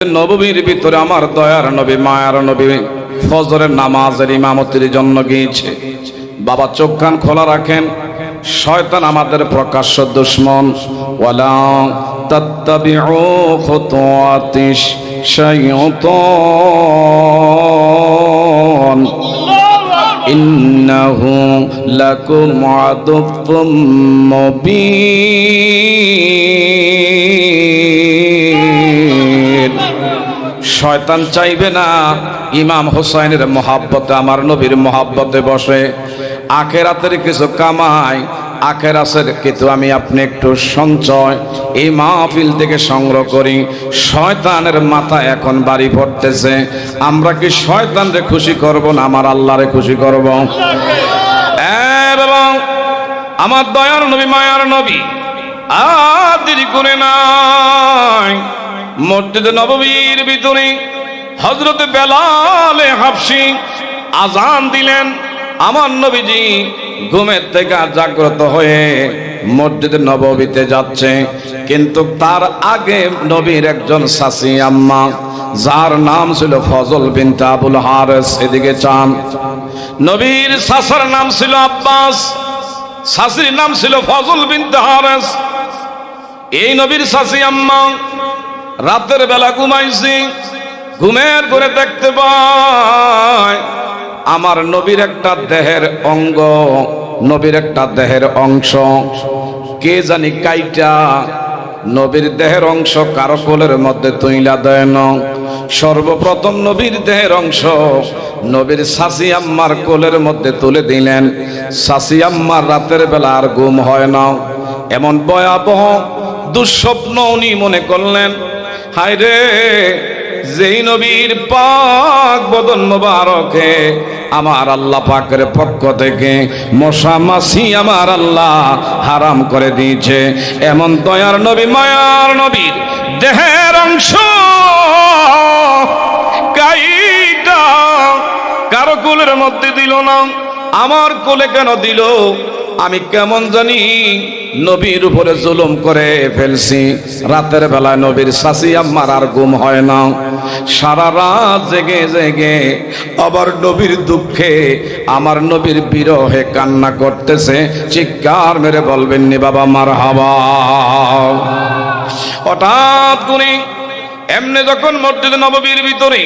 নববীর ভিতরে আমার দয়ার নবী মায়ার নবী ফজরের নামাজের ইমামতির জন্য গিয়েছে। বাবা চোখ কান খোলা রাখেন, শয়তান আমাদের প্রকাশ্য দুশমন। ওয়ালা তাত্তাবিউ খুতুওয়াতিশ শাইতান ইন্নাহু লাকুম আদুউম মুবিন। শয়তান চাইবে না ইমাম হোসাইনের মহাব্বতে, আমার নবীর মহাব্বতে বসে আখেরাতের কিছু কামাই, আখেরাতের কিন্তু আমি আপনি একটু সঞ্চয় এই মাহফিল থেকে সংগ্রহ করি। শয়তানের মাথা এখন বাড়ি পড়তেছে, আমরা কি শয়তানরে খুশি করব না আমার আল্লাহরে খুশি করব? বাবা, আমার দয়ার নবী মায়ার নবী আর দেরি করে নাই। মসজিদে নববীর ভিতরে হযরত বেলাল হাবশী আযান দিলেন। আমার নবীজি ঘুমের থেকে জাগ্রত হয়ে মসজিদে নববীতে যাচ্ছে, কিন্তু তার আগে নবীর একজন চাচী আম্মা, যার নাম ছিল ফজল বিনতে আবুল হারিস, এদিকে চান। নবীর চাচার নাম ছিল আব্বাস, চাচীর নাম ছিল ফজল বিনতে হারিস। এই নবীর চাচী আম্মা রাতের বেলা ঘুমাইছি, ঘুমের করে দেখতে পায় আমার নবীর একটা দেহের অঙ্গ, নবীর একটা দেহের অংশ কে জানি কাইটা নবীর দেহের অংশ কারো কোলের মধ্যে তুইলা দেয় না। সর্বপ্রথম নবীর দেহের অংশ নবীর চাচী আম্মার কোলের মধ্যে তুলে দিলেন। চাচী আম্মার রাতের বেলা আর ঘুম হয় না, এমন ভয়াবহ দুঃস্বপ্ন উনি মনে করলেন। হায় রে, যেই নবীর পাক বদন মোবারকে আমার আল্লাহ পাকের পক্ষ থেকে মশা মাছি আমার আল্লাহ হারাম করে দিয়েছে, এমন দয়ার নবী মায়ার নবীর দেহের অংশ কাইটা কারো কোলের মধ্যে দিল না, আমার কোলে কেন দিল? আমি কেমন জানি নবীর উপরে জুলুম করে ফেলছি। রাতের বেলায় নবীর চাচী আম্মার আর ঘুম হয় না, সারা রাত জেগে জেগে আবার নবীর দুঃখে আমার নবীর বিরহে কান্না করতেছে। চিৎকার মেরে বলবেন নি বাবা মারহাবা। হঠাৎ করে এমনি যখন মসজিদে নববীর ভিতরে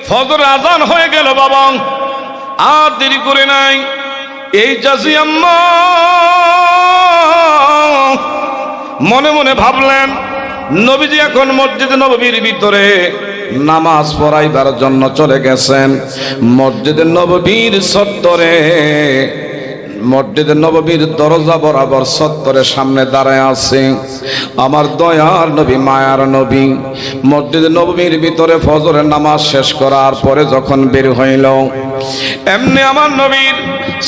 ফজর আজান হয়ে গেল, বাবা আর দেরি করে নাই। এই চাচী আম্মা মনে মনে ভাবলেন নবীজি এখন মসজিদে নববীর ভিতরে নামাজ পড়াইবার জন্য চলে গেছেন। মসজিদে নববীর চত্বরে, মসজিদে নববীর দরজা বরাবর চত্বরের সামনে দাঁড়ায় আছে আমার দয়ার নবী মায়ার নবী। মসজিদে নববীর ভিতরে ফজরের নামাজ শেষ করার পরে যখন বের হইল, এমনি আমার নবীর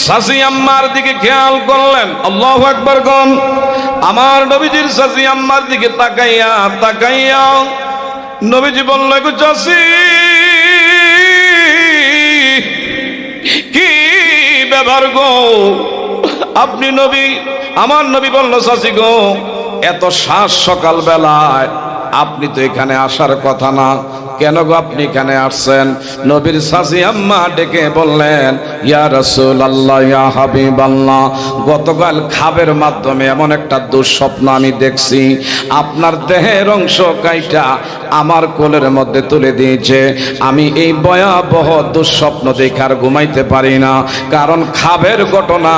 চাচী আম্মার দিকে খেয়াল করলেন। আল্লাহু আকবার গন। আমার নবীজির চাচী আম্মার দিকে তাকাইয়া তাকাইয়া নবীজি বললেন, গো চাচী, কি ব্যাপার গো? আপনি নবী? আমার নবী বলল, চাচী গো, এত সাজ সকাল বেলায় আপনি তো এখানে আসার কথা না, কেন গো আপনি এখানে আসছেন? নবীর চাচী আম্মা ডেকে বললেন, ইয়া রাসূলুল্লাহ, ইয়া হাবিবাল্লাহ, গতকাল খাবের মাধ্যমে এমন একটা দুঃস্বপ্ন আমি দেখছি, আপনার দেহের অংশ কাইটা আমার কোলের মধ্যে তুলে দিয়েছে। আমি এই ভয়াবহ দুঃস্বপ্ন দেখে আর ঘুমাইতে পারি না, কারণ খাবের ঘটনা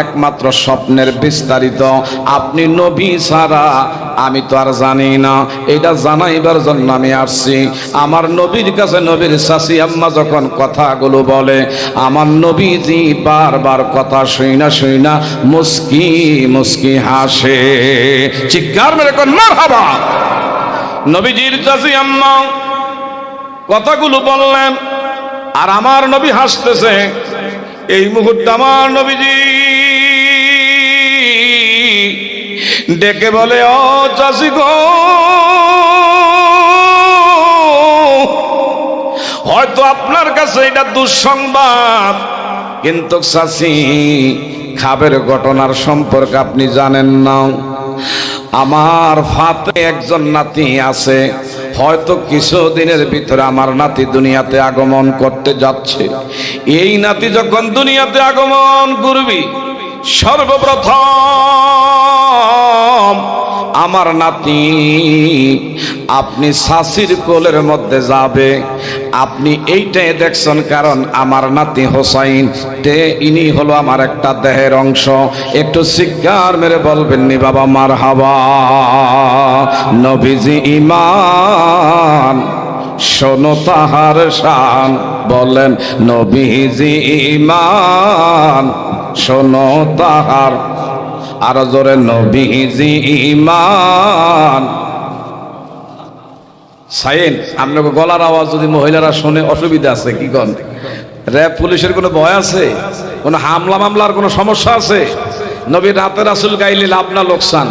একমাত্র স্বপ্নের বিস্তারিত, আপনি নবী ছাড়া আমি তো আর জানি না, এটা জানাইবার জন্য আমি আসছি। আমার নবীর কাছে নবীর চাচী আম্মা যখন কথাগুলো বলে, আমার নবীজি বারবার কথা শুইনা শুইনা মুস্কি মুস্কি হাসে। চিৎকার মেরে কোন মারহাবা। নবীজির চাচী আম্মা কথাগুলো বললেন আর আমার নবী হাসতেছে। এই মুহূর্তে আমার নবীজি ডেকে বলে, ও চাচী গো, হয়তো আপনার কাছে এটা দুঃসংবাদ, কিন্তু চাচী খাবের ঘটনার সম্পর্কে আপনি জানেন না। আমার ফাতে একজন নাতি আছে, হয়তো কিছুদিনের ভিতরে আমার নাতি দুনিয়াতে আগমন করতে যাচ্ছে। এই নাতি যখন দুনিয়াতে আগমন করবি, সর্বপ্রথম আমার নাতি আপনি শাশির কোলের মধ্যে যাবে। আপনি এইটাই দেখছেন, কারণ আমার নাতি হোসাইন তে ইনি হলো আমার একটা দেহের অংশ। একটু চিৎকার মেরে বলবেন নি বাবা মারহাবা। নবীজি ঈমান শোনো তাহার শান, বলেন নবীজি ঈমান শোনো তাহার, আরো জোরে নবীজি ঈমান। সাইন আপনাকে গলার আওয়াজ যদি মহিলারা শুনে অসুবিধা আছে কি কন? র্যাব পুলিশের কোনো ভয় আছে? কোনো হামলা মামলার কোনো সমস্যা আছে? নবীর রাতে রাসূল গাইলে লাভ না লোকসান?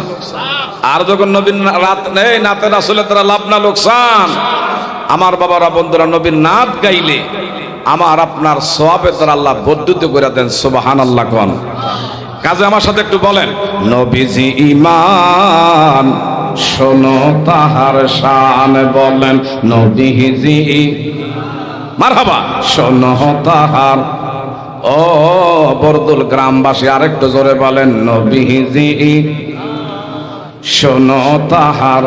আর যখন নবীর রাত নেই নাতে রাসূলের দ্বারা লাভ না লোকসান? আমার বাবারা বন্ধুরা, নবীর নাত গাইলে আমার আপনার সওয়াবের দ্বারা আল্লাহ বর্ধিত করে দেন। সুবহানাল্লাহ কোন কাজে আমার সাথে একটু বলেন নবীজি ঈমান শোনো তাহার শান, বলেন নবীজি মারহাবা শোনো তাহার। ও বরদুল গ্রামবাসী আরেকটু জোরে বলেন নবীজি শোনো তাহার,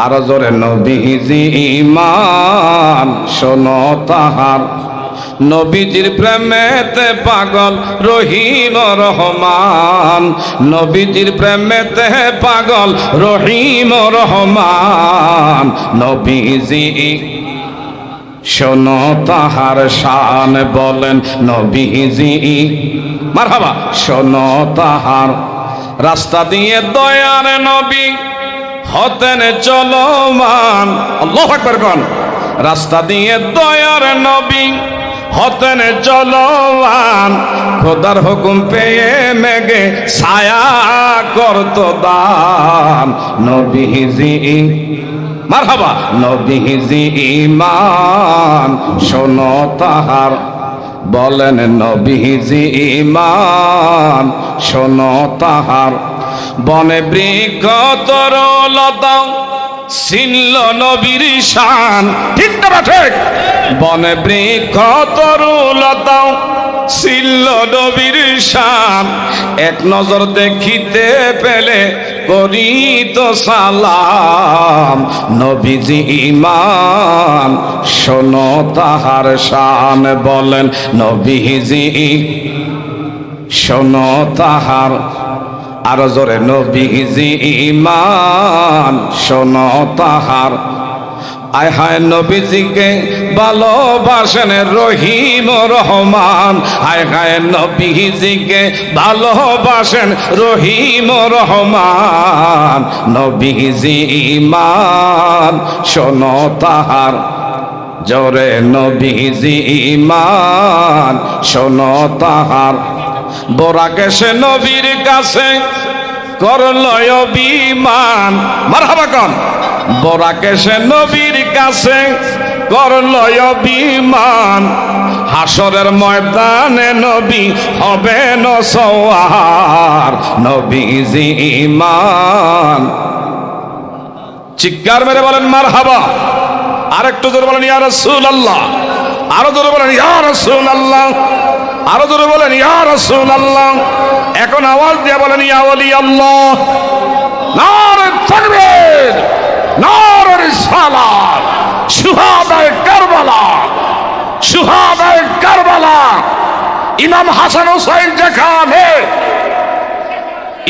আরো জোরে নবীজি ঈমান শোনো তাহার। নবীজির প্রেমেতে পাগল রহিম রহমান, নবীজির প্রেমেতে পাগল রহিম রহমান। নবীজি শোনো তাহার শান, বলেন নবীজি মারহাবা শোনো তাহার। রাস্তা দিয়ে দয়ার নবী হতেন চলমান, আল্লাহু আকবার কোন। রাস্তা দিয়ে দয়ার নবী হতেন চলমান, খোদার হুকুম পেয়ে মেঘে ছায়া করত দান। নবীজি মারহাবা নবীজি ঈমান শোনো তাহার, বলেন নবীজি ঈমান শোনো তাহার। বনে বৃক্ষ তরলতা ছিন্ন নবীর শান, ঠিক না ঠিক? বনে বৃক্ষ তরুলতা ছিল নবীর শান, এক নজর দেখিতে পেলে করিত সালাম। নবীজি ঈমান শোনো তাহার শান, বলেন নবীজি শোনো তাহার। আরো জোরে নবীজি ঈমান শোনো তাহার। আয় হায় নবীজিকে ভালোবাসেন রহিম রহমান, আয় হায় নবীজিকে ভালোবাসেন রহিম রহমান। নবীজি ঈমান শোনো তাহার, জোরে নবীজি ঈমান শোনো তাহার। বোরাকে সে নবীর কাছে করল অভিমান, মারহাবা কোন। বোরাকে সে নবীর কাছে করল অভিমান, হাসরের ময়দানে নবী হবেন সওয়ার। নবীজি ঈমান, চিৎকার মেরে বলেন মারহাবা। আরেকটু জোরে বলেন ইয়া রাসূলুল্লাহ, আরো জোরে বলেন ইয়া রাসূলুল্লাহ, আরো জোরে বলেন ইয়া রাসূলুল্লাহ। এখন আওয়াজ দিয়ে বলেন ইয়া ওলি আল্লাহ। নারে তাকবীর, নারে রিসালাত। শুহাদায়ে কারবালা, শুহাদায়ে কারবালা। ইমাম হাসান হুসাইন যেখানে,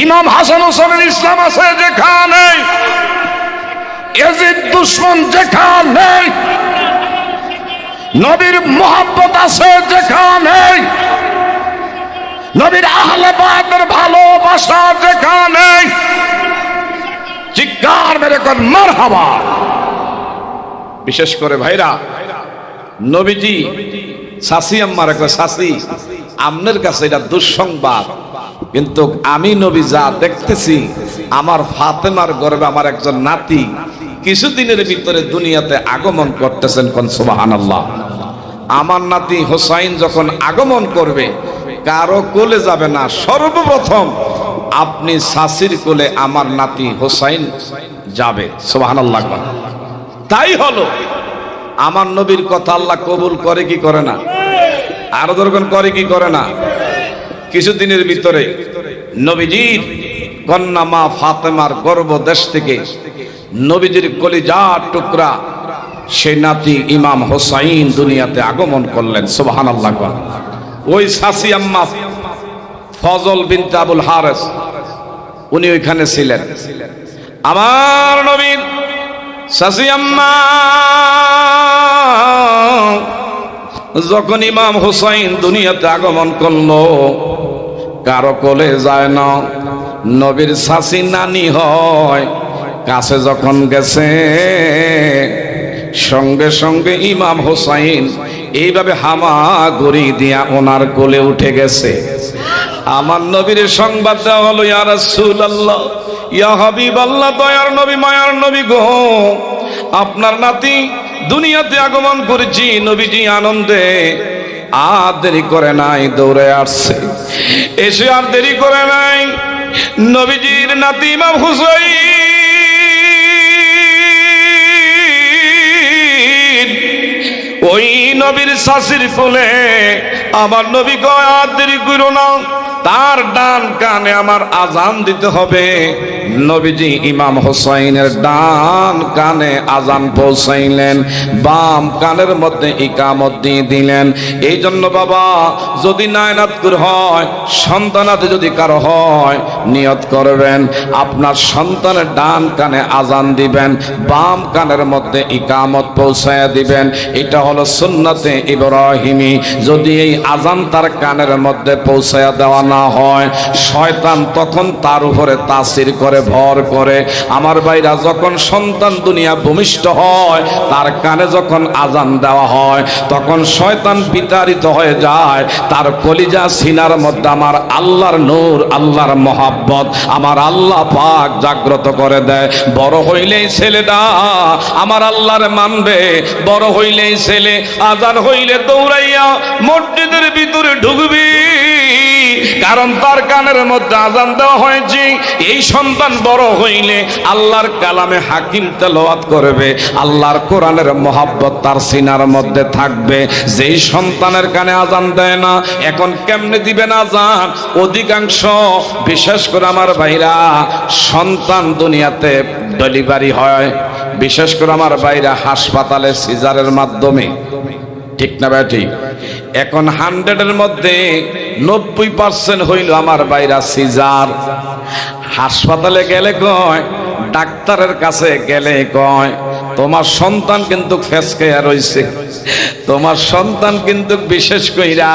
ইমাম হাসান হুসাইনের ইসলাম আছে যেখানে, ইয়াজিদ দুশমন যেখানে, নবীর মোহাব্বত আছে যেখানে, নবীর আহলে বায়তের ভালোবাসা যেখানে, চিৎকার মেরে কোন মারহাবা। বিশেষ করে ভাইরা, নবীজি শাসি আম্মার একটা শাসি, আমনের কাছে এটা দুঃসংবাদ, কিন্তু আমি নবী যা দেখতেছি, আমার ফাতেমার গর্ভে আমার একজন নাতি কিছুদিনের ভিতরে দুনিয়াতে আগমন করতেছেন। কোন সুবহানাল্লাহ। আমার নাতি হোসাইন যখন আগমন করবে, কারো কোলে যাবে না, সর্বপ্রথম আপনি শাসির কোলে আমার নাতি হোসাইন যাবে। সুবহানাল্লাহ। তাই হলো আমার নবীর কথা আল্লাহ কবুল করে কি করে না? আরো দরকার করে কি করে না? কিছুদিনের ভিতরে নবীজির কন্যা মা ফাতেমার গর্ভদেশ থেকে নবীজির কলিজার টুকরা সেই নাতি ইমাম হোসাইন দুনিয়াতে আগমন করলেন। সুবহানাল্লাহ। ওই শাসি আম্মা ফজল বিনতে আবুল হারেস উনি ওইখানে ছিলেন। আমার নবীর শাসি আম্মা যখন ইমাম হোসাইন দুনিয়াতে আগমন করলো, কারো কোলে যায় না, নবীর শাসি নানি হয়, কাছে যখন গেছে সঙ্গে সঙ্গে ইমাম হোসাইন এইভাবে হামাগুড়ি দিয়া ওনার কোলে উঠে গেছে। আমার নবীর সংবাদ দেওয়া হলো, ইয়া রাসূলুল্লাহ, ইয়া হাবিবাল্লাহ, দয়ার নবী, মায়ার নবী গো, আপনার নাতি দুনিয়াতে আগমন করেছি। নবীজি আনন্দে আর দেরি করে নাই, দৌড়ে আসছে, এসে আর দেরি করে নাই নবীজির নাতি ইমাম হুসাইন ওই নবীর শাসির কোলে। আমার নবী কয় আর দেরি করো না, তার ডান কানে আমার আজান দিতে হবে। নবীজি ইমাম হোসাইনের ডান কানে আজান পৌঁছাইলেন, বাম কানের মধ্যে ইকামত দিয়ে দিলেন। এই জন্য বাবা, যদি নায়নাতকুর হয়, সন্তানাতে যদি কারো হয়, নিয়ত করবেন আপনার সন্তানের ডান কানে আজান দিবেন, বাম কানের মধ্যে ইকামত পৌঁছায়া দিবেন। এটা হলো সুন্নতে ইব্রাহিমী। যদি এই আজান তার কানের মধ্যে পৌঁছায়া দেওয়া না হয়, শয়তান তখন তার উপরে তাসির করে, ভর করে। আমার ভাইরা, যখন সন্তান দুনিয়া ভূমিষ্ঠ হয়, তার কানে যখন আজান দেওয়া হয়, তখন শয়তান বিতাড়িত হয়ে যায়। তার কলিজা সিনার মধ্যে আমার আল্লাহর নূর, আল্লাহর মহাব্বত, আমার আল্লাহ পাক জাগ্রত করে দেয়। বড় হইলেই ছেলেটা আমার আল্লাহর মানবে, বড় হইলেই ছেলে আজান হইলে দৌড়াইয়া মসজিদের ভিতরে ঢুকবি, কারণ তার কানের মধ্যে আজান দেওয়া হয়েছে। এই সন্তান বড় হইলে আল্লাহর কালামে হাকিম তেলাওয়াত করবে, আল্লাহর কোরআনের মহাব্বত তার সিনার মধ্যে থাকবে। যেই সন্তানের কানে আজান দেয় না, এখন কেমনে দিবেন আজান? অধিকাংশ, বিশেষ করে আমার ভাইরা, সন্তান দুনিয়াতে ডেলিভারি হয়, বিশেষ করে আমার ভাইরা হাসপাতালে সিজারের মাধ্যমে, ঠিক না ভাই? ঠিক। এখন 100-এর মধ্যে 90% হইল আমার ভাইরা সিজার। হাসপাতালে গেলে কয়, ডাক্তারের কাছে গেলে কয়, তোমার সন্তান কিন্তু ফেসকে রইছে, তোমার সন্তান কিন্তু বিশেষ কইরা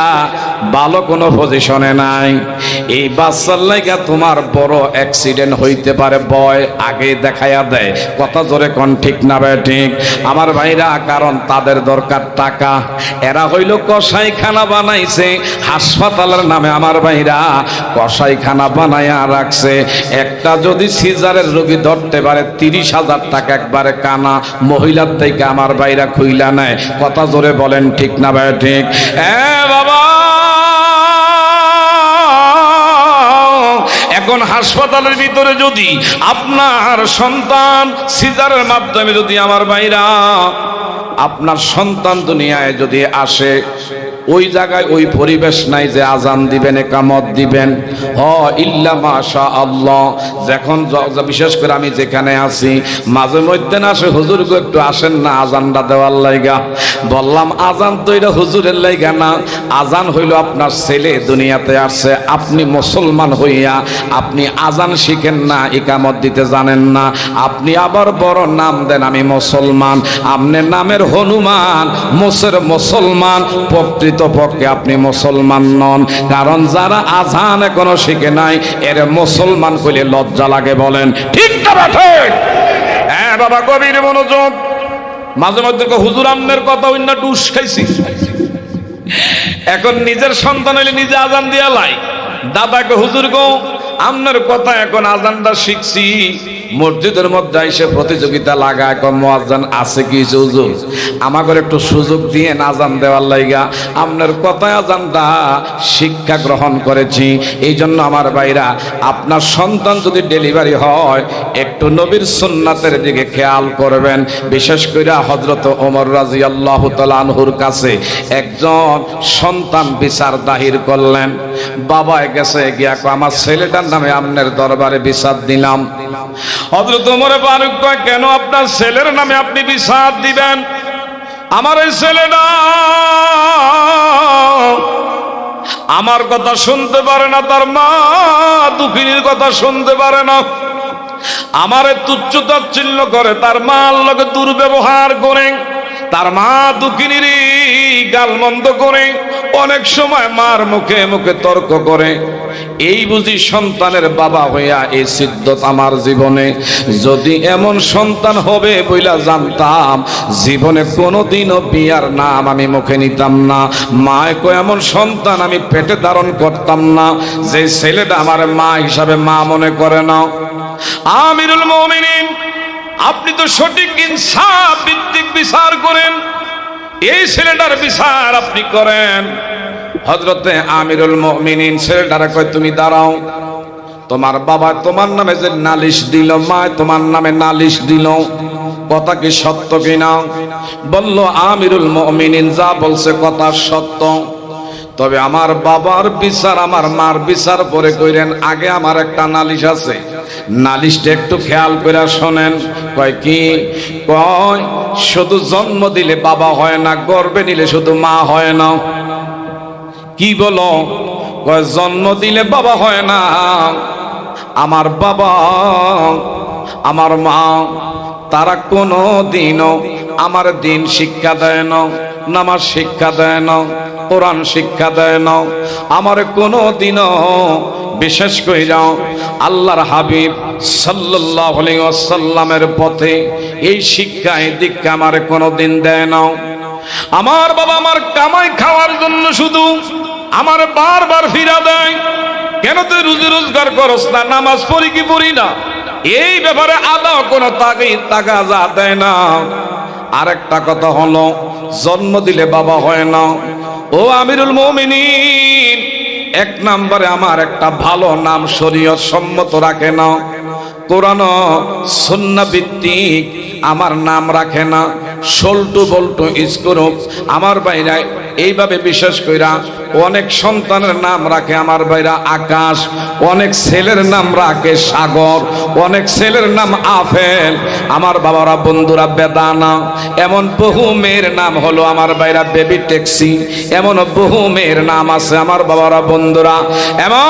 ভালো কোনো পজিশনে নাই, এই বাচ্চার লাইগা তোমার বড় অ্যাক্সিডেন্ট হইতে পারে, ভয় আগে দেখাইয়া দেয়। কথা জোরে কোন, ঠিক না ভাই? ঠিক। আমার ভাইরা, কারণ তাদের দরকার টাকা। এরা হইল কসাইখানা বানাইছে হাসপাতালের নামে, আমার ভাইরা কসাইখানা বানাইয়া রাখছে। একটা যদি সিজারের রোগী ধরতে পারে 30,000 টাকা একবারে কানা মহিলার থেকে আমার ভাইরা খুইলা নেয়। কথা জোরে বলেন, ঠিক না ভাই? ঠিক। বাবা, এখন হাসপাতালের ভিতরে যদি আপনার সন্তান সিজারের মাধ্যমে যদি আমার ভাইরা আপনার সন্তান দুনিয়ায় যদি আসে, ওই জায়গায় ওই পরিবেশ নাই যে আজান দিবেন, একামত দিবেন, ইল্লা মাশা আল্লাহ। যখন বিশেষ করে আমি যেখানে আছি, মাঝে মধ্যে না আসে, হুজুর গো একটু আসেন না আজানটা দেওয়ার লাইগা। বললাম, আজান তো এটা হুজুরের লাইগা না, আজান হইল আপনার ছেলে দুনিয়াতে আসছে। আপনি মুসলমান হইয়া আপনি আজান শিখেন না, ইকামত দিতে জানেন না, আপনি আবার বড় নাম দেন আমি মুসলমান। আপনি নামের হনুমান, মোসের মুসলমান, প্রকৃতপক্ষে আপনি মুসলমান নন। কারণ যারা আজান এখনো শিখে নাই, এর মুসলমান কইলে লজ্জা লাগে। বলেন ঠিক না ঠিক? হ্যাঁ বাবা, গভীর মনোযোগ। মাঝে মধ্যে হুজুর আমনের কথা অন্য টুস খাইছি। এখন নিজের সন্তান হইলে নিজে আজান দিয়া লাই। দাদাকে হুজুর গো, আপনার কথা এখন আজানটা শিখছি, মসজিদের মধ্যে এসে প্রতিযোগিতা লাগায় কম মুয়াজ্জিন আছে কি সুযোগ আমাকে একটু সুযোগ দিয়ে আজান দেওয়ার লাইগা আপনার কথায় আজানটা শিক্ষা গ্রহণ করেছি। এই জন্য আমার ভাইরা আপনার সন্তান যদি ডেলিভারি হয় একটু নবীর সুন্নাতের দিকে খেয়াল করবেন। বিশেষ করে হযরত ওমর রাদিয়াল্লাহু তাআলা আনহুর কাছে একজন সন্তান বিচার দাখিল করলেন। বাবা গেছে গিয়া আমার ছেলেটার নামে আপনার দরবারে বিচার দিলাম। হযরত ওমর ফারুক কয় কেন আপনার ছেলের নামে আপনি বিচার দিবেন? আমার এই ছেলেটা আমার কথা শুনতে পারে না, তার মা দুঃখিনীর কথা শুনতে পারে না, আমারে তুচ্ছ তাচ্ছিল্য করে, তার মার লগে দুর্ব্যবহার করে, তার মা দুঃখিনীর গালমন্দ করে, অনেক সময় মার মুখে মুখে তর্ক করে। এই বুঝি সন্তানের বাবা হইয়া এই সিদ্ধত আমার জীবনে যদি এমন সন্তান হবে বইলা জানতাম জীবনে কোনোদিনও বিয়ার নাম আমি মুখে নিতাম না। মায় কয় এমন সন্তান আমি পেটে ধারণ করতাম না যে ছেলেটা আমার মা হিসাবে মা মনে করে না। আমিরুল মুমিনিন, আপনি তো সঠিক ইনসাফ ভিত্তিক বিচার করেন, এই ছেলেটার বিচার আপনি করেন। হযরতে আমিরুল মুমিনিন ছেলেটারে কয় তুমি দাঁড়াও, তোমার বাবা তোমার নামে যে নালিশ দিল, মা তোমার নামে নালিশ দিল, কথা কি সত্য কিনা? বলল আমিরুল মুমিনিন যা বলছে কথা সত্য, তবে আমার বাবার বিচার আমার মার বিচার পরে কইরেন, আগে আমার একটা নালিশ আছে, নালিশটা একটু খেয়াল করে শোনেন। কয় কি? কয় শুধু জন্ম দিলে বাবা হয় না, গর্ভে নিলে শুধু মা হয় না। কি বলো? কয় জন্ম দিলে বাবা হয় না, আমার বাবা আমার মা তারা কোনো দিনও আমার দিন শিক্ষা দেয় না, নামাজ শিক্ষা দেয় না, কোরআন শিক্ষা দেয় না, আমার কোনো দিনও বিশেষ কইরা আল্লাহর হাবিব সাল্লাল্লাহু আলাইহি ওয়াসাল্লামের পথে এই শিক্ষা এই দীক্ষা আমার কোনো দিন দেয় না। আমার বাবা আমার কামাই খাওয়ার জন্য শুধু আমার বারবার ফিরা দেয়, কেন তুই রুজি রোজগার করস না, নামাজ পড়ি কি পড়ি না, এই ব্যাপারে আদৌ কোনো তাগাজা দেয় না। আরেকটা কথা হলো জন্ম দিলে বাবা হয় না। ও আমিরুল মুমিনিন, এক নম্বরে আমার একটা ভালো নাম শরীয়ত সম্মত রাখে না, কোরআন সুন্নাহ ভিত্তিক আমার নাম রাখে না, সল্টু বল্টু ইসকরুপ আমার বাইরা এইভাবে বিশেষ কইরা অনেক সন্তানের নাম রাখে আমার বাইরা আকাশ, অনেক ছেলের নাম রাখে সাগর, অনেক ছেলের নাম আফেল, আমার বাবারা বন্ধুরা বেদানা, এমন বহু মেয়ের নাম হলো আমার বাইরা বেবি ট্যাক্সি, এমন বহু মেয়ের নাম আছে আমার বাবারা বন্ধুরা, এমন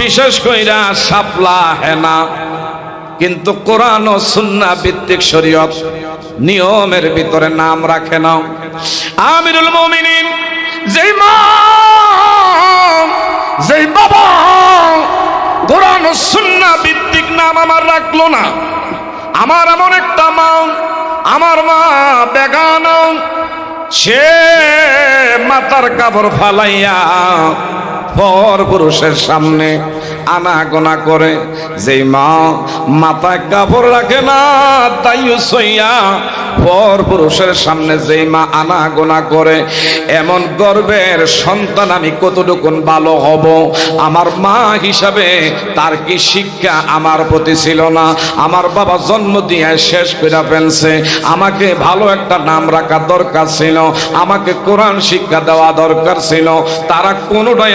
বিশেষ কইরা শাপলা হেনা। কিন্তু কোরআন ও সুন্নাহ ভিত্তিক শরীয়ত নিয়মের ভিতরে নাম রাখে না। আমিরুল মুমিনিন যেই মা যেই বাবা কোরআন ও সুন্নাহ ভিত্তিক নাম আমার রাখলো না, আমার এমন একটা মা, আমার মা বেগানা, সে মাথার কাপড় ফালাইয়া পর পুরুষের সামনে আনাগোনা করে, যেই মা মাথায় কাপড় রাখে না তাই সইয়া পর পুরুষের সামনে যেই মা আনাগোনা করে, এমন গর্বের সন্তান আমি কতটুকুন ভালো হব? আমার মা হিসাবে তার কি শিক্ষা আমার প্রতি ছিল না? আমার বাবা জন্ম দিয়ে শেষ করে ফেলছে, আমাকে ভালো একটা নাম রাখা দরকার ছিল, আমাকে কোরআন শিক্ষা দেওয়া দরকার ছিল, তারা কোনোটাই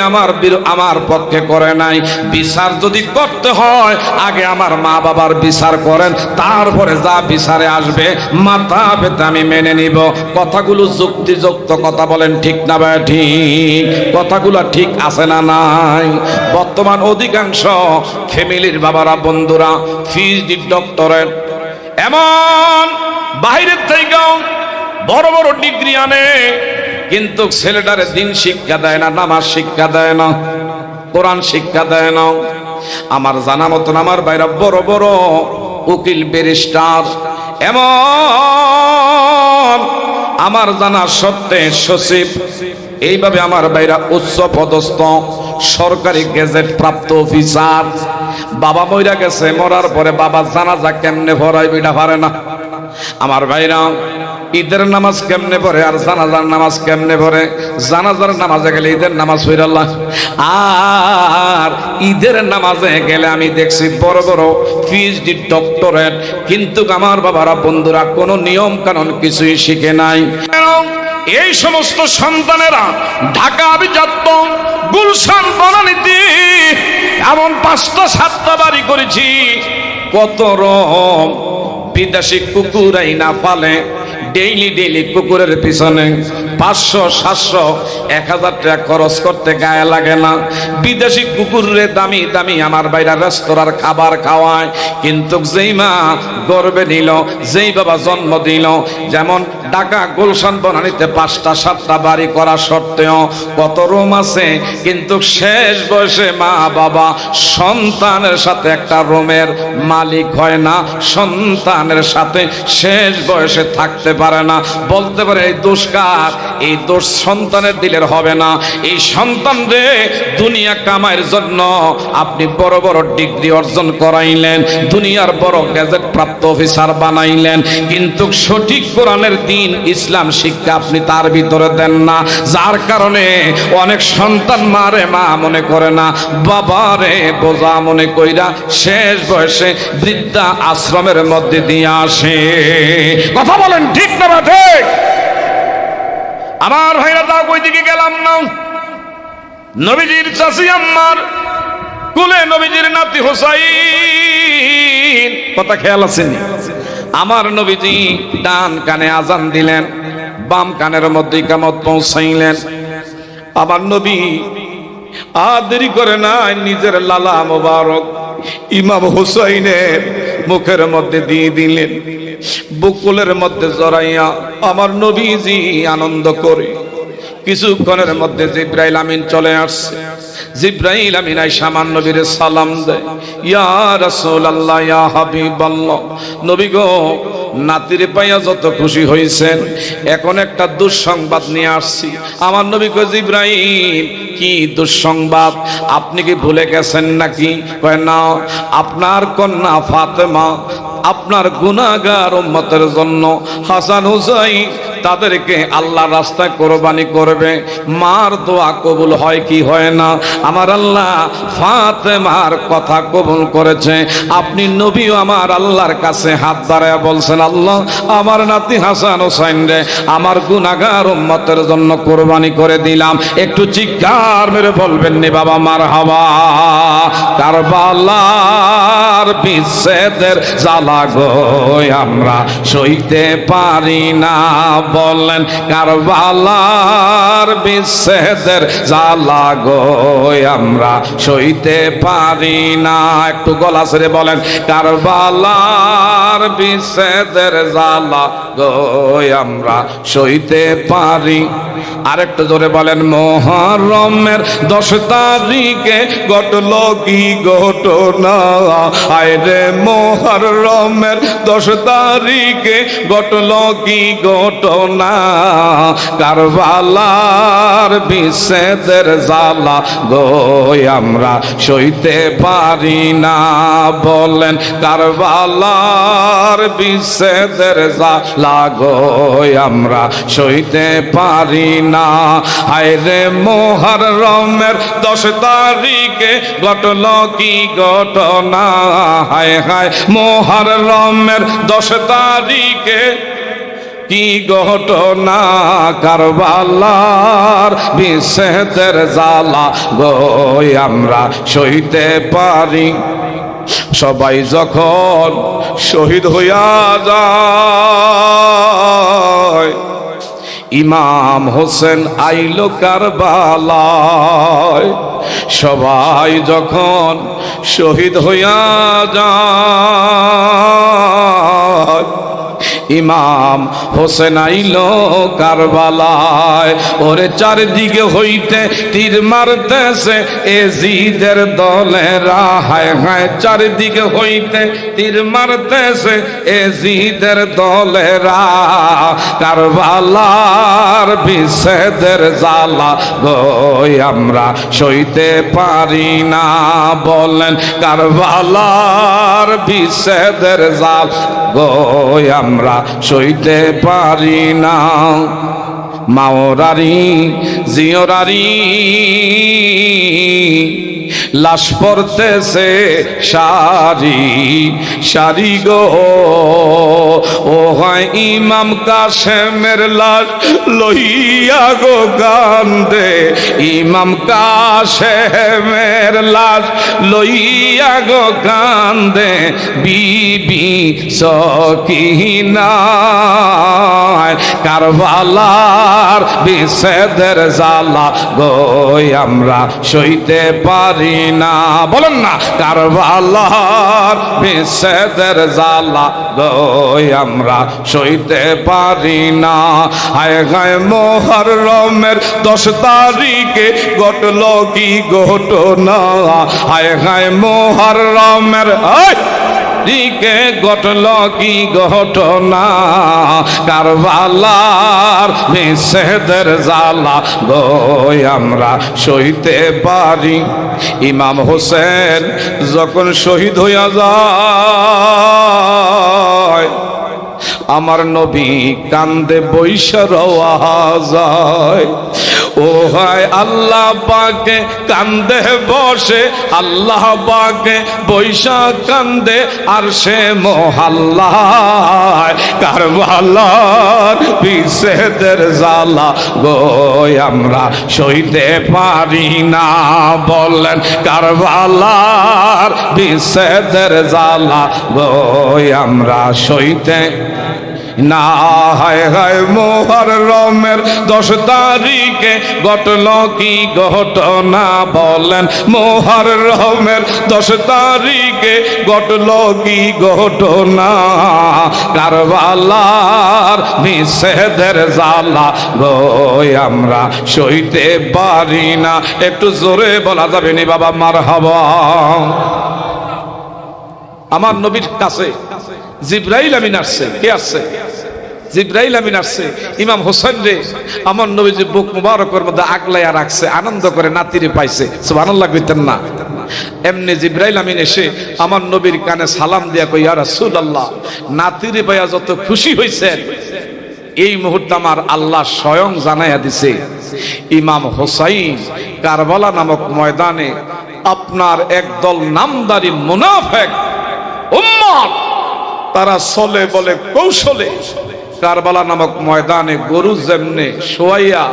আমার পক্ষে করে নাই। বিচার যদি করতে হয় আগে আমার মা বাবার বিচার করেন, তারপরে যা বিচারে আসবে মাথা পেতে আমি মেনে নিব। কথাগুলো যুক্তিযুক্ত কথা বলেন, ঠিক না ভাই? ঠিক কথাগুলো ঠিক আছে না নাই? বর্তমান অধিকাংশ ফ্যামিলির বাবারা বন্ধুরা পিএইচডি ডক্টরেট, এমন বাইরের থেকেও বড় বড় ডিগ্রি আনে, কিন্তু ছেলেটারে দিন শিক্ষা দেয় না, নামাজ শিক্ষা দেয় না, কোরআন শিক্ষা দেয় না। আমার জানা মতন আমার বাইরা বড় বড় উকিল ব্যারিস্টার, এমন আমার জানা সত্ত্বে সচিব, এইভাবে আমার বাইরা উচ্চ পদস্থ সরকারি গেজেট প্রাপ্ত অফিসার, বাবা মইরা গেছে, মরার পরে বাবা জানাজা কেমনে পড়াইবে এটা পারে না। আমার ভাইরা, ঈদের নামাজ কেমনে পড়ে আর জানাজার নামাজ কেমনে পড়ে? জানাজার নামাজে গেলে ঈদের নামাজ পড়ে আল্লাহ, আর ঈদের নামাজে গেলে আমি দেখছি বড় বড় পিএইচডি ডক্টরেট, কিন্তু আমার বাবারা বন্ধুরা কোনো নিয়ম কানুন কিছুই শিখে নাই। এই সমস্ত সন্তানেরা ঢাকা আভিজাত্য গুলশান বনানীতে এমন 5টা 7টা বাড়ি করেছি, কত রকম বিদেশি কুকুর আইনা পালে, ডেইলি কুকুরের পিছনে 500 700 1000 টাকা খরচ করতে গায়ে লাগে না। বিদেশি কুকুরে দামি দামি আমার বাইরা রেস্তোরাঁর খাবার খাওয়ায়, কিন্তু যেই মা গর্বে নিল, যেই বাবা জন্ম দিল, যেমন ঢাকা গুলশান বনানীতে 5টা 7টা বাড়ি করা সত্ত্বেও কত রুম আছে, কিন্তু শেষ বয়সে মা বাবা সন্তানের সাথে একটা রুমের মালিক হয় না, সন্তানের সাথে শেষ বয়সে থাকতে পারে না। বলতে পারে এই দোষ কার? এই দোষ সন্তানের দিলের হবে না। এই সন্তানরে দুনিয়া কামাইয়ের জন্য আপনি বড় বড় ডিগ্রি অর্জন করাইলেন, দুনিয়ার বড় গ্যাজেট প্রাপ্ত অফিসার বানাইলেন, কিন্তু সঠিক কোরআনের দিন ইসলাম শিক্ষা আপনি তার ভিতরে দেন না। যার কারণে অনেক সন্তান মারে মা মনে করে না, বাবারে বোঝা মনে কইরা শেষ বয়সে বৃদ্ধা আশ্রমের মধ্যে দিয়ে আসে। কথা বলেন ঠিক না ঠিক? আমার ভাইরা, তা কই দিকে গেলাম না, নবীজির চাচি আম্মার কুলে নবীজির নাতি হোসাইন, কথা খেয়াল আছে? আমার নবীজি ডান কানে আজান দিলেন, বাম কানের মধ্যে ইকামত পৌঁছাইলেন। আমার নবী আর দেরি করে নাই, নিজের লালা মোবারক ইমাম হোসাইনের মুখের মধ্যে দিয়ে দিলেন, বুকুলের মধ্যে জড়াইয়া আমার নবীজি আনন্দ করে। কিছুক্ষণের মধ্যে জিব্রাইল আমিন চলে আসছে। জিব্রাইল আমিন আইসা আমার নবীরে সালাম দেয়, ইয়া রাসূলুল্লাহ, ইয়া হাবিবাল্লাহ, নবী গো, নাতিরে পাইয়া যত খুশি হইছেন, এখন একটা দুঃসংবাদ নিয়ে আসছি। আমার নবী কয়, জিব্রাইল কি দুঃসংবাদ? আপনি কি ভুলে গেছেন নাকি? কয় না, আপনার কন্যা ফাতেমা আপনার গুনাহগার উম্মতের জন্য হাসান হুসাইন তাদেরকে আল্লাহর রাস্তায় কোরবানি করবে। মার দোয়া কবুল হয় কি হয় না? আমার আল্লাহ ফাতেমার কথা কবুল করেছে। আপনি নবীও আমার আল্লাহর কাছে হাত বাড়ায় বলছেন, আল্লাহ আমার নাতি হাসান হুসাইন রে আমার গুনাহগার উম্মতের জন্য কোরবানি করে দিলাম। একটু চিৎকার মেরে বলবেন নি বাবা মারহাবা। কারবালার বিচ্ছেদের জ্বালা গো আমরা সইতে পারি না, বলেন কারবালার বিচ্ছেদের জ্বালা গো আমরা সইতে পারি না। একটু গলা ছেড়ে বলেন, কারবালার বিচ্ছেদের জ্বালা গো আমরা সইতে পারি। আরেকটু জোরে বলেন, মুহররমের 10 তারিখে ঘটল কি ঘটনা, আয় রে মুহররমের 10 তারিখে ঘটল কি ঘটনা, কারবালার বিচ্ছেদের জ্বালা গো আমরা সইতে পারি না, বলেন কারবালার বিচ্ছেদের জ্বালা গো আমরা সইতে পারি না। হায় রে মুহররমের 10 তারিখে ঘটল কি ঘটনা, হায় হায় মুহররমের 10 তারিখে কি ঘটনা, কারবালার বিচ্ছেদের জ্বালা গো আমরা সইতে পারি। সবাই যখন শহীদ হইয়া যায়, ইমাম হোসেন আইলো কারবালায়। সবাই যখন শহীদ হইয়া যায়, ইমাম হোসেন আইল কারবালায়। ওরে চারিদিকে হইতে তীর মারতেছে এজিদের দলেরা, হায় হায় চারিদিকে হইতে তীর মারতেছে এজিদের দলেরা। কারবালার বিচ্ছেদের জ্বালা গো আমরা সইতে পারি না, বলেন কারবালার বিচ্ছেদের জ্বালা গো আমরা সইতে পারি না। মাওরারি জিওরারি লাশ পড়তেছে সারি সারি গো, ও হয় ইমাম কাশেমের লাশ লইয়া গো কান্দে, ইমাম কাশেমের লাশ লইয়া গো কান্দে বিবি সকিনা। কারবালার বিচ্ছেদের জ্বালা গো আমরা সইতে পারি না, বলেন না কারবালার বিচ্ছেদের জ্বালা গো আমরা সইতে পারি না। হায় হায় মুহররমের 10 তারিখে ঘটল কি ঘটনা, হায় হায় মুহররমের দিকে ঘটল কি ঘটনা। কারবালার বিচ্ছেদের জ্বালা গো আমরা সইতে পারি। ইমাম হোসেন যখন শহীদ হইয়া যায়, আমার নবী কান্দে বৈশা রওয়া যায়। ও হায় আল্লাহ পাকে কান্দে বসে, আল্লাহ পাকে বৈশা কান্দে আরশে মহল্লায়। কারবালার বিচ্ছেদের জ্বালা গো আমরা সইতে পারি না, বলেন কারবালার বিচ্ছেদের জ্বালা গো আমরা সইতে না। হায় হায় মুহররমের 10 তারিখে ঘটল কি ঘটনা, বলেন মুহররমের 10 তারিখে ঘটল কি ঘটনা। কারবালার বিচ্ছেদের জ্বালা গো আমরা সইতে পারি না। একটু জোরে বলা যাবে নি বাবা মারহাবা। আমার নবীর কাছে জিবরাইল আমিন আসছে। কে আসছে? জিবরাইল আমিন আসছে। ইমাম হোসেন রে আমার নবী যে বুক মুবারকের মধ্যে আগলাইয়া রাখছে, আনন্দ করে নাতিরে পাইছে। সুবহানাল্লাহ কইতেন না? এমনি জিবরাইল আমিন এসে আমার নবীর কানে সালাম দিয়া কই, ইয়া রাসূলুল্লাহ, নাতিরে পাইয়া যত খুশি হইছেন এই মুহূর্তে আমার আল্লাহ স্বয়ং জানাইয়া দিছে ইমাম হোসাইন কারবালা নামক ময়দানে আপনার একদল নামদারি মুনাফিক উম্মত তারা চলে বলে কৌশলে কারবালা নামক ময়দানে গরু যেমনে শোয়াইয়া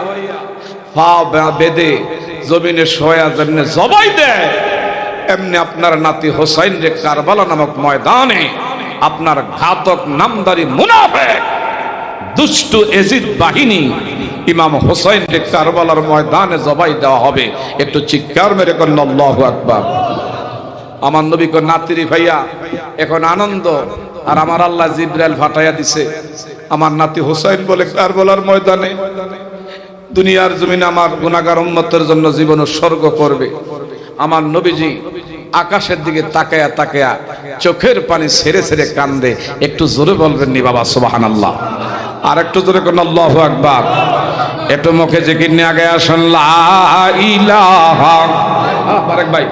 পা বেঁধে জমিনে শোয়া যেমনে জবাই দেয়, এমনি আপনার নাতি হোসাইন রে কারবালা নামক ময়দানে আপনার ঘাতক নামদারি মুনাফিক দুষ্ট এজিদ বাহিনী ইমাম হোসাইন রে কারবালার ময়দানে জবাই দেওয়া হবে। একটু চিৎকার মেরে করেন আল্লাহু আকবার। আমার নবী কো নাতিরি ভাইয়া এখন আনন্দ, আর আমার আল্লাহ জিবরাইল ফাটাইয়া দিছে আমার নাতি হোসাইন বলে কারবালার ময়দানে দুনিয়ার জমিনে আমার গুনাহগার উম্মতের জন্য জীবন উৎসর্গ করবে। আমার নবীজি আকাশের দিকে তাকায়া তাকায়া চোখের পানি ছেড়ে ছেড়ে কান্দে। একটু জোরে বলবেন নি বাবা সুবহানাল্লাহ? আর একটু জোরে কোন আল্লাহু আকবার। একটু মুখে জিকির নিয়ে আগে আসুন, লা ইলাহা। বারেক ভাই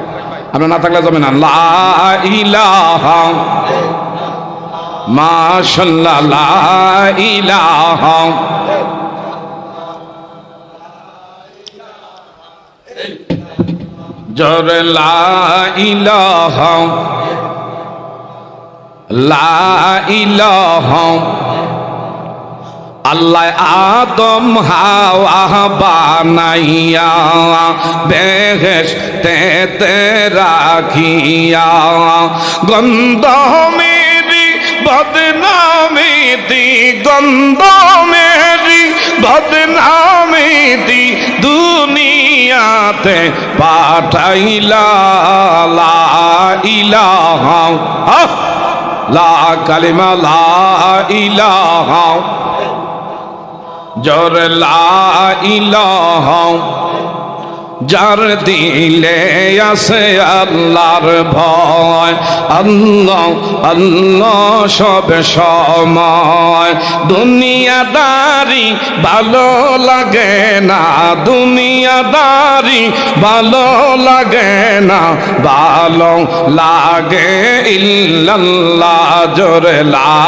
আমরা না থাকলে যাবে না। লা ইলাহা মাশাআল্লাহ, লা ইলাহা জোরে লা ইলাহা, লা ইলাহা। আল্লাহ আদম হাওয়া বানাইয়া বেহেশতে রাখিয়া, গন্ধ মেরি বদনামি দি, গন্ধ মেরি বদনামি দি দুনিয়াতে পাঠাইলা। লা ইলাহা লা কালিমা লা ইলাহা জোরে লা ইলাহা যার দিলে আছে আল্লাহর ভয় আল্লাহ আল্লাহ সব সময় দুনিয়াদারি ভালো লাগে না দুনিয়াদারি ভালো লাগে না ভালো লাগে ইল্লাল্লাহ জোরে লা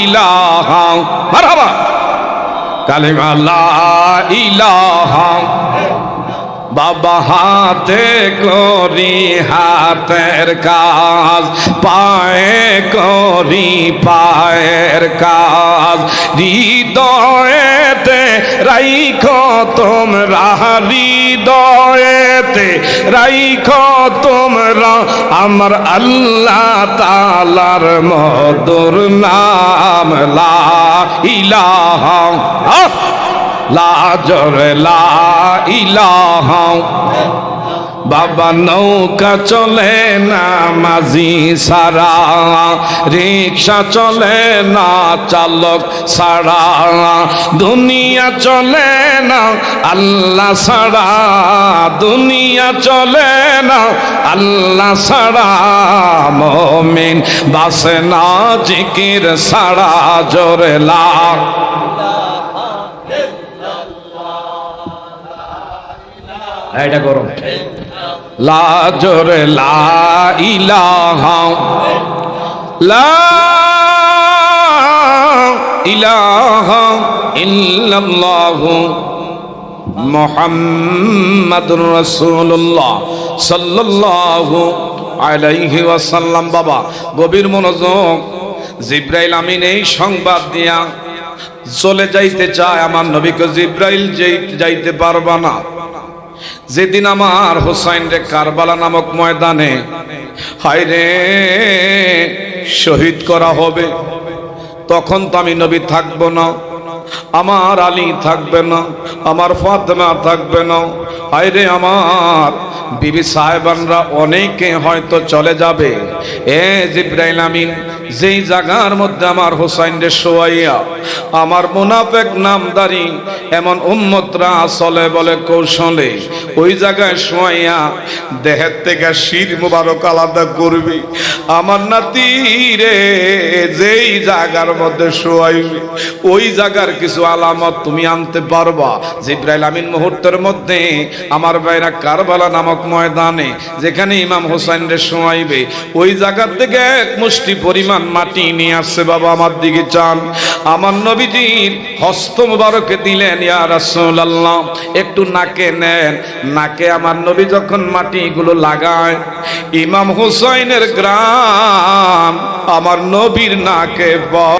ইলাহা মারহাবা কালিমা লা ইলাহা বাবা হাতে করি হাতের কাজ পায়ে করি পায়ের কাজ হৃদয়েতে রাইখো তোমরা হৃদয়েতে রাইখো তোমরা আমার আল্লাহ তাআলার মধুর নাম লা ইলাহা লা জোরে লা ইলাহা বাবা নৌকা চলে না মাঝি সারা রিক্সা চলে না চালক সারা দুনিয়া চলে না আল্লাহ সারা দুনিয়া চলে না আল্লাহ সারা মুমিন বাসে না জিকির সারা জোরে লা এটা গরম লা জোরে লা ইলাহা লা ইলাহা ইল্লাল্লাহু মুহাম্মাদুর রাসূলুল্লাহ সাল্লাল্লাহু আলাইহি ওয়াসাল্লাম। বাবা গভীর মনোযোগ। জিবরাইল আমিন এই সংবাদ দিয়া চলে যাইতে চায় আমার নবীকে জিবরাইল যাইতে পারবা না। যেদিন আমার হুসাইন রে কারবালা নামক ময়দানে হায়রে শহীদ করা হবে, তখন তো আমি নবী থাকবো না, আমার আলী থাকবে না, আমার ফাতেমা থাকবে না। হায়রে আমার বিবি সাহেবানরা অনেকে হয়তো চলে যাবে। এ জিবরাইল আমিন যেই জায়গার মধ্যে আমার হুসাইন রে শোয়াইয়া আমার মুনাফিক নামদারি এমন উম্মতরা চলে বলে কৌশলে ওই জায়গায় শোয়াইয়া দেহের থেকে শির মুবারক আলাদা করবি। আমার নাতি রে যেই জায়গার মধ্যে শোয়াইবি ওই জায়গার কিছু আলামত তুমি আনতে পারবা। জিবরাইল আমিন মুহূর্তের মধ্যে আমার ভাইরা কারবালা নামক ময়দানে যেখানে ইমাম হুসাইন রে শোয়াইবে ওই জায়গা থেকে এক মুষ্টি পরিমাণ মাটি নিয়ে আসছে। বাবা আমার দিকে চান, আমার নবীজির হস্ত মুবারকে দিলেন, ইয়া রাসূলুল্লাহ একটু নাকে নেন। নাকে আমার নবী যখন মাটিগুলো লাগায় ইমাম হুসাইনের গ্রাম আমার নবীর নাকে